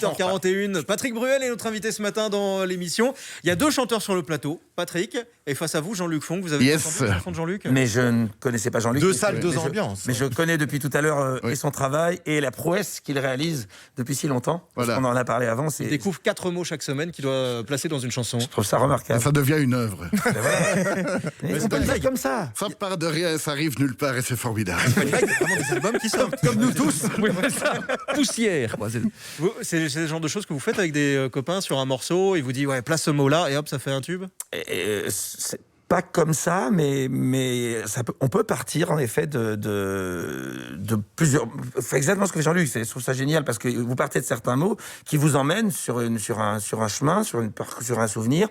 8h41. Patrick Bruel est notre invité ce matin dans l'émission. Il y a 2 chanteurs sur le plateau, Patrick, et face à vous, Jean-Luc Fonck. Vous avez entendu la chanson de Jean-Luc ? Mais je ne connaissais pas Jean-Luc. 2 salles, 2 ambiances. Mais je connais depuis tout à l'heure et son travail et la prouesse qu'il réalise depuis si longtemps. Voilà. On en a parlé avant. Il découvre 4 mots chaque semaine qu'il doit placer dans une chanson. Je trouve ça remarquable. Ça devient une œuvre. On peut le faire comme ça. Ça part de rien, ça arrive nulle part et c'est formidable. Il y a vraiment des albums qui sortent. Comme nous tous. Oui, c'est ça. Poussière. C'est le genre de choses que vous faites avec des copains sur un morceau. Il vous dit, ouais, place ce mot-là, et hop, ça fait un tube. C'est pas comme ça, mais on peut partir en effet de plusieurs. C'est exactement ce que fait Jean-Luc. Je trouve ça génial parce que vous partez de certains mots qui vous emmènent sur un chemin, sur un souvenir.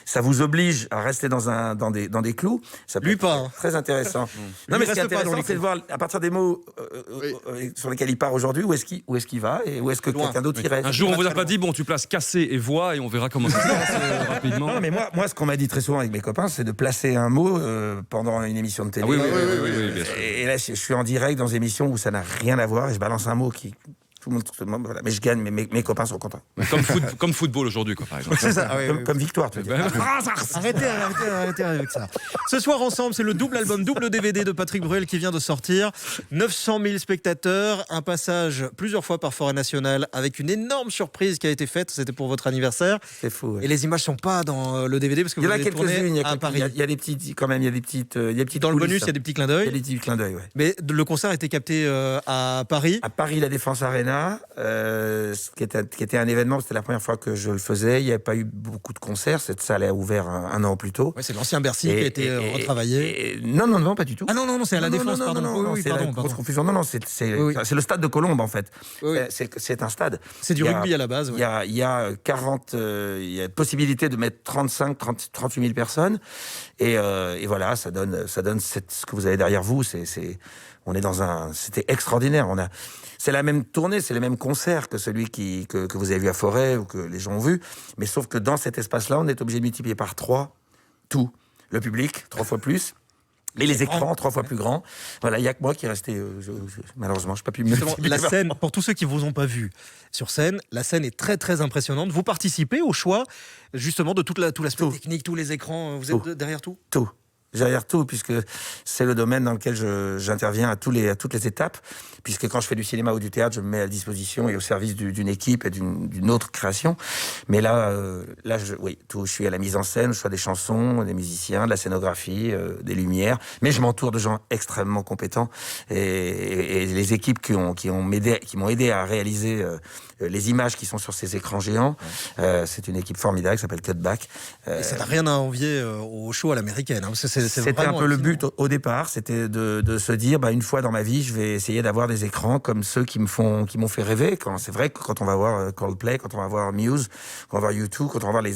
Ça vous oblige à rester dans des clous. Ça peut Lui être pas. Hein. Très intéressant. Non, mais ce qui est intéressant, c'est de voir à partir des mots sur lesquels il part aujourd'hui, où est-ce qu'il va et où est-ce que quelqu'un d'autre irait. Un jour, on vous a pas dit, bon, tu places cassé et voix et on verra comment ça se passe rapidement. Non, mais moi, ce qu'on m'a dit très souvent avec mes copains, c'est de placer un mot pendant une émission de télé. Ah oui, bien sûr. Et là, je suis en direct dans des émissions où ça n'a rien à voir et je balance un mot qui... Tout le monde, voilà. Mais je gagne, mais mes copains sont contents. Comme football aujourd'hui, quoi, par exemple. C'est ça. Comme victoire, tu veux dire. Arrêtez avec ça. Ce soir ensemble, c'est le double album, double DVD de Patrick Bruel qui vient de sortir. 900 000 spectateurs, un passage plusieurs fois par Forêt Nationale avec une énorme surprise qui a été faite. C'était pour votre anniversaire. C'est fou. Ouais. Et les images sont pas dans le DVD parce que Il y vous en a avez tourné quelques-unes. à Paris. Il y a des petites, quand même. Il y a des petites. Dans le bonus, il y a des petits clins Il y a d'œil. des petits clins d'œil. Ouais. Mais le concert a été capté à Paris. À Paris, la Défense Arena, qui était un événement. C'était la première fois que je le faisais. Il n'y avait pas eu beaucoup de concerts. Cette salle a ouvert un an plus tôt. Ouais, c'est l'ancien Bercy qui a été retravaillé. Non, pas du tout. Ah non, c'est à la Défense, pardon. Non, Oui, c'est pardon, la grosse pardon. confusion. Non, c'est le stade de Colombe, en fait. Oui. C'est un stade. C'est du rugby à la base. Il y a 40, il y a possibilité de mettre 38 000 personnes. Et voilà, ça donne ce que vous avez derrière vous. C'était extraordinaire. C'est la même tournée, c'est le même concert que celui que vous avez vu à Forêt ou que les gens ont vu. Mais sauf que dans cet espace-là, on est obligé de multiplier par 3 tout. Le public, 3 fois plus. Et les écrans, 3 fois plus grands. Voilà, il n'y a que moi qui est resté. Malheureusement, je n'ai pas pu me multiplier. La scène, pour tous ceux qui ne vous ont pas vu sur scène, la scène est très très impressionnante. Vous participez au choix justement de tout l'aspect technique, tous les écrans. Vous êtes derrière tout ? Tout. Derrière tout, puisque c'est le domaine dans lequel j'interviens à toutes les étapes, puisque quand je fais du cinéma ou du théâtre, je me mets à disposition et au service d'une équipe et d'une autre création. Mais là, tout. Je suis à la mise en scène, je fais des chansons, des musiciens, de la scénographie, des lumières, mais je m'entoure de gens extrêmement compétents et les équipes qui m'ont aidé à réaliser les images qui sont sur ces écrans géants. C'est une équipe formidable qui s'appelle Cutback. Et ça n'a rien à envier au show à l'américaine. Hein, c'était un peu le but au départ, c'était de se dire, une fois dans ma vie, je vais essayer d'avoir des écrans comme ceux qui m'ont fait rêver. C'est vrai que quand on va voir Coldplay, quand on va voir Muse, quand on va voir U2, quand on va voir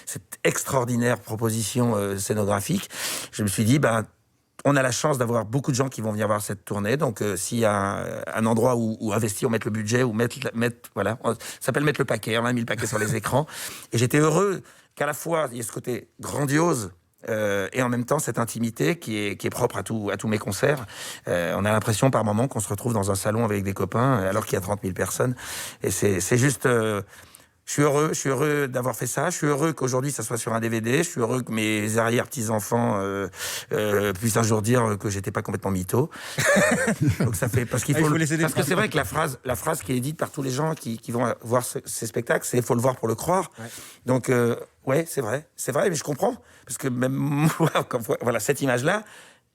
cette extraordinaire proposition scénographique, je me suis dit, on a la chance d'avoir beaucoup de gens qui vont venir voir cette tournée. Donc, s'il y a un endroit où investir, où mettre le budget, où voilà, ça s'appelle mettre le paquet. On a mis le paquet sur les écrans. Et j'étais heureux qu'à la fois, il y ait ce côté grandiose, et en même temps, cette intimité qui est propre à tous mes concerts. On a l'impression par moment qu'on se retrouve dans un salon avec des copains, alors qu'il y a 30 000 personnes. Et c'est juste... Je suis heureux d'avoir fait ça. Je suis heureux qu'aujourd'hui ça soit sur un DVD. Je suis heureux que mes arrière-petits-enfants puissent un jour dire que j'étais pas complètement mytho. Donc ça fait parce que c'est vrai que la phrase qui est dite par tous les gens qui vont voir ces spectacles, c'est faut le voir pour le croire. Ouais. Donc c'est vrai, mais je comprends parce que même moi, voilà cette image-là.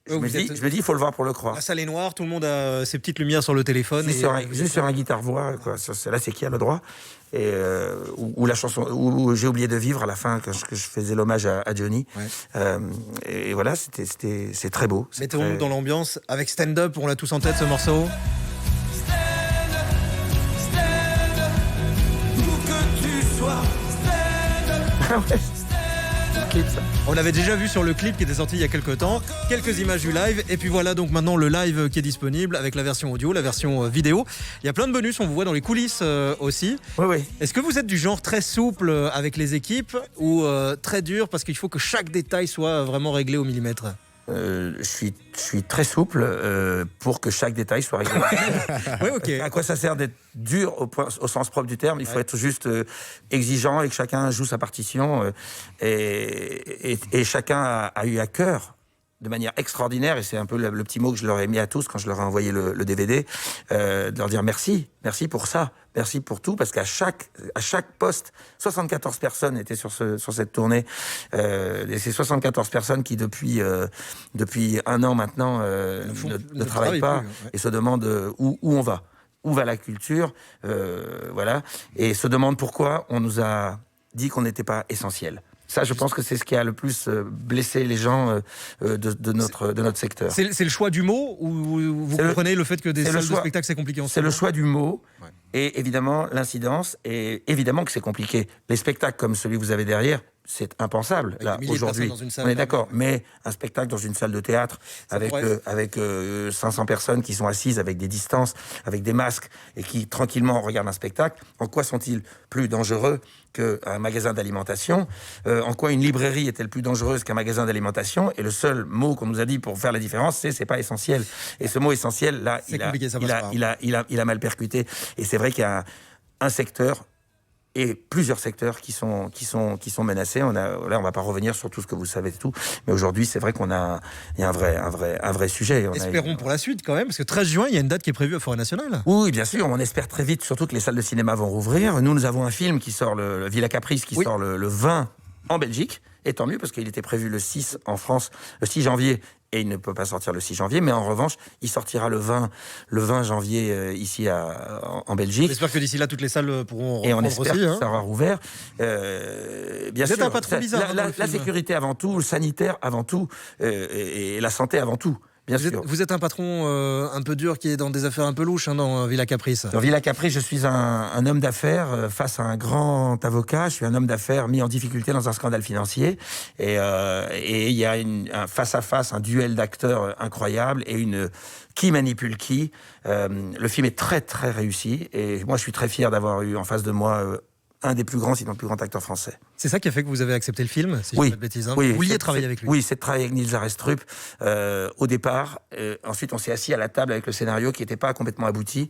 Je me dis, il faut le voir pour le croire. La salle est noire, tout le monde a ses petites lumières sur le téléphone. Juste sur un guitare-voix, quoi. Là, c'est qui a le droit. Et ou la chanson, où j'ai oublié de vivre à la fin, que je faisais l'hommage à Johnny. Ouais. Et voilà, c'est très beau. Mettons-nous dans l'ambiance avec Stand Up, on l'a tous en tête ce morceau. Où que tu sois, stand up. On l'avait déjà vu sur le clip qui était sorti il y a quelques temps, quelques images du live, et puis voilà donc maintenant le live qui est disponible avec la version audio, la version vidéo. Il y a plein de bonus, on vous voit dans les coulisses aussi. Oui. Est-ce que vous êtes du genre très souple avec les équipes ou très dur parce qu'il faut que chaque détail soit vraiment réglé au millimètre ? je suis très souple pour que chaque détail soit réglé. Oui, ok. À quoi ça sert d'être dur au sens propre du terme? Il faut être juste exigeant et que chacun joue sa partition. Et chacun a eu à cœur, de manière extraordinaire, et c'est un peu le petit mot que je leur ai mis à tous quand je leur ai envoyé le DVD, de leur dire merci pour ça, merci pour tout, parce qu'à chaque poste, 74 personnes étaient sur cette tournée, et ces 74 personnes qui depuis 1 an maintenant ne travaillent pas plus, ouais. et se demandent où on va. Où va la culture, voilà, et se demandent pourquoi on nous a dit qu'on n'était pas essentiel. Ça, je pense que c'est ce qui a le plus blessé les gens de notre secteur. C'est le choix du mot ou vous comprenez le fait que des salles de spectacle, c'est compliqué en ce C'est le moment? choix du mot Ouais. et évidemment l'incidence. Et évidemment que c'est compliqué. Les spectacles comme celui que vous avez derrière, c'est impensable. Avec Là, des milliers de aujourd'hui, personnes dans une salle, on est là, d'accord. ouais. Mais un spectacle dans une salle de théâtre avec 500 personnes qui sont assises avec des distances, avec des masques et qui tranquillement regardent un spectacle, en quoi sont-ils plus dangereux qu'un magasin d'alimentation? En quoi une librairie est-elle plus dangereuse qu'un magasin d'alimentation? Et le seul mot qu'on nous a dit pour faire la différence, c'est pas essentiel. Et ce mot essentiel, là, C'est compliqué, ça passe pas. il a mal percuté. Et c'est vrai qu'il y a un secteur et plusieurs secteurs qui sont menacés. On va pas revenir sur tout ce que vous savez tout, mais aujourd'hui, c'est vrai il y a un vrai sujet. Espérons pour la suite quand même, parce que 13 juin, il y a une date qui est prévue à Forêt Nationale. Oui, bien sûr, on espère très vite, surtout que les salles de cinéma vont rouvrir. Nous avons un film qui sort, le Villa Caprice, qui sort le 20 en Belgique, et tant mieux, parce qu'il était prévu le 6 en France, le 6 janvier, et il ne peut pas sortir le 6 janvier, mais en revanche, il sortira le 20 janvier ici en Belgique. J'espère que d'ici là, toutes les salles pourront Et on reprendre espère aussi. que Hein. ça aura rouvert. Bien Vous êtes sûr, un patron bizarre, dans le la film. sécurité avant tout, le sanitaire avant tout, et la santé avant tout. Bien sûr. Vous êtes un patron un peu dur qui est dans des affaires un peu louches dans Villa Caprice. Dans Villa Caprice, je suis un homme d'affaires face à un grand avocat. Je suis un homme d'affaires mis en difficulté dans un scandale financier. Et il y a un face-à-face, un duel d'acteurs incroyable et qui manipule qui. Le film est très, très réussi. Et moi, je suis très fier d'avoir eu en face de moi un des plus grands, sinon le plus grand acteur français. C'est ça qui a fait que vous avez accepté le film, si je Oui, dis pas de bêtises. Hein. oui, Vous vouliez travailler avec lui. Oui, c'est de travailler avec Nils Arestrup au départ. Ensuite, on s'est assis à la table avec le scénario qui n'était pas complètement abouti.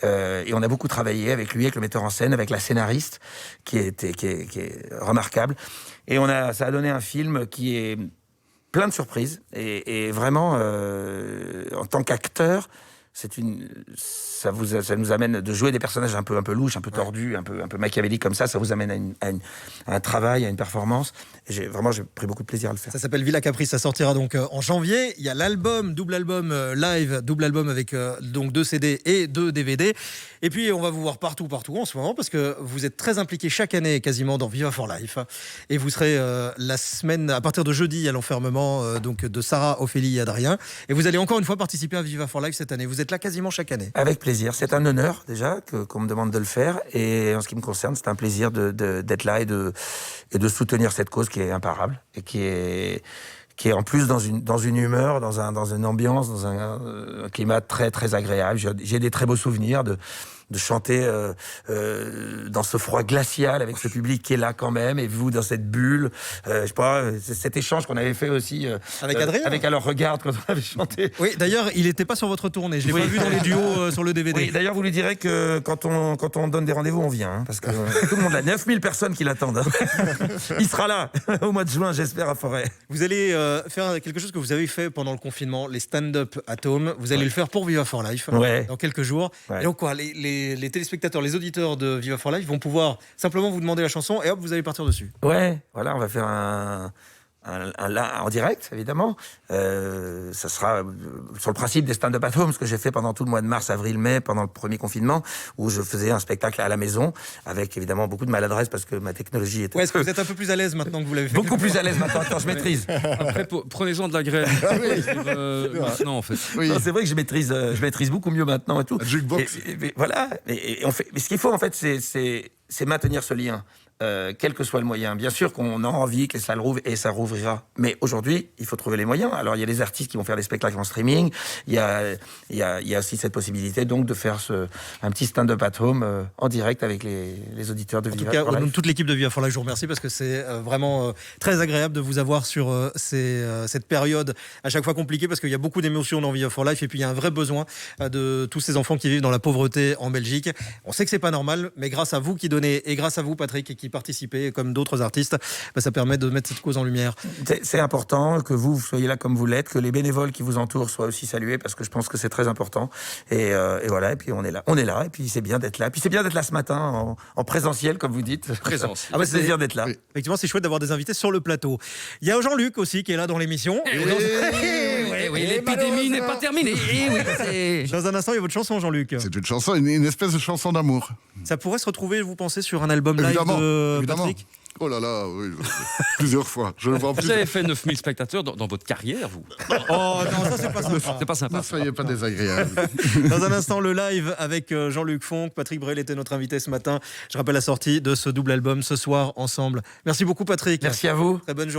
Et on a beaucoup travaillé avec lui, avec le metteur en scène, avec la scénariste qui est remarquable. Et ça a donné un film qui est plein de surprises. Et vraiment, en tant qu'acteur, ça nous amène de jouer des personnages un peu louches, un peu tordus, un peu machiavéliques comme ça. Ça vous amène à un travail, à une performance. Et j'ai pris beaucoup de plaisir à le faire. Ça s'appelle Villa Caprice, ça sortira donc en janvier. Il y a l'album, double album live, double album avec donc 2 CD et 2 DVD. Et puis on va vous voir partout en ce moment parce que vous êtes très impliqués chaque année quasiment dans Viva for Life. Et vous serez la semaine, à partir de jeudi, à l'enfermement donc de Sarah, Ophélie et Adrien. Et vous allez encore une fois participer à Viva for Life cette année. Vous êtes là quasiment chaque année. Avec plaisir. C'est un honneur déjà qu'on me demande de le faire. Et en ce qui me concerne, c'est un plaisir d'être là et de soutenir cette cause qui est imparable et qui est en plus dans une humeur, dans une ambiance, dans un climat très très agréable. J'ai des très beaux souvenirs de chanter dans ce froid glacial avec ce public qui est là quand même, et vous dans cette bulle. Je sais pas, cet échange qu'on avait fait aussi avec Adrien, avec Alors Regarde, quand on avait chanté. Oui, d'ailleurs, il n'était pas sur votre tournée. Je l'ai pas vu dans les duos sur le DVD. Oui, d'ailleurs, vous lui direz que quand on donne des rendez-vous, on vient, hein, parce que tout le monde a 9000 personnes qui l'attendent. Hein. Il sera là au mois de juin, j'espère, à Forêt. Vous allez faire quelque chose que vous avez fait pendant le confinement, les stand-up at home. Vous allez le faire pour Viva for Life dans quelques jours. Ouais. Et donc quoi, les téléspectateurs, les auditeurs de Viva for Life vont pouvoir simplement vous demander la chanson et hop, vous allez partir dessus. Ouais, voilà, on va faire un en direct, évidemment. Ça sera sur le principe des stand-up at home, ce que j'ai fait pendant tout le mois de mars, avril, mai, pendant le premier confinement, où je faisais un spectacle à la maison, avec évidemment beaucoup de maladresse, parce que ma technologie était... Ouais, est-ce que vous êtes un peu plus à l'aise maintenant que vous l'avez fait? Beaucoup plus à l'aise maintenant. Attends, je maîtrise. Après, prenez-en de la graine. Maintenant, en fait. Oui. Non, c'est vrai que je maîtrise beaucoup mieux maintenant et tout. Jukebox. Voilà. Et on fait. Mais ce qu'il faut, en fait, c'est maintenir ce lien quel que soit le moyen. Bien sûr qu'on a envie que ça rouvre et ça rouvrira. Mais aujourd'hui, il faut trouver les moyens. Alors, il y a des artistes qui vont faire des spectacles en streaming. Il y a aussi cette possibilité donc de faire un petit stand-up at home en direct avec les auditeurs de En tout Viva cas, for au nom Life. de toute l'équipe de Viva for Life, je vous remercie parce que c'est vraiment très agréable de vous avoir sur cette période à chaque fois compliquée parce qu'il y a beaucoup d'émotions dans Viva for Life et puis il y a un vrai besoin de tous ces enfants qui vivent dans la pauvreté en Belgique. On sait que c'est pas normal, mais grâce à vous qui donnez et grâce à vous, Patrick, qui participez, comme d'autres artistes, ça permet de mettre cette cause en lumière. C'est important que vous soyez là comme vous l'êtes, que les bénévoles qui vous entourent soient aussi salués parce que je pense que c'est très important. Et voilà, et puis on est là, et puis c'est bien d'être là. Puis c'est bien d'être là ce matin en présentiel, comme vous dites. Présence. Ah bah c'est plaisir d'être là. Oui. Effectivement, c'est chouette d'avoir des invités sur le plateau. Il y a Jean-Luc aussi qui est là dans l'émission. Oui, l'épidémie n'est pas terminée. Eh oui, c'est- Dans un instant, il y a votre chanson, Jean-Luc. C'est une chanson, une espèce de chanson d'amour. Ça pourrait se retrouver, vous pensez, sur un album live Évidemment, de évidemment. Patrick? Oh là là, oui, plusieurs fois. Je le vois en Vous plus. avez fait 9000 spectateurs dans votre carrière, vous. Oh non, ça c'est pas sympa. C'est pas sympa. Ne soyez pas désagréable. Dans un instant, le live avec Jean-Luc Fonck. Patrick Bruel était notre invité ce matin. Je rappelle la sortie de ce double album ce soir ensemble. Merci beaucoup, Patrick. Merci à vous. Très bonne journée.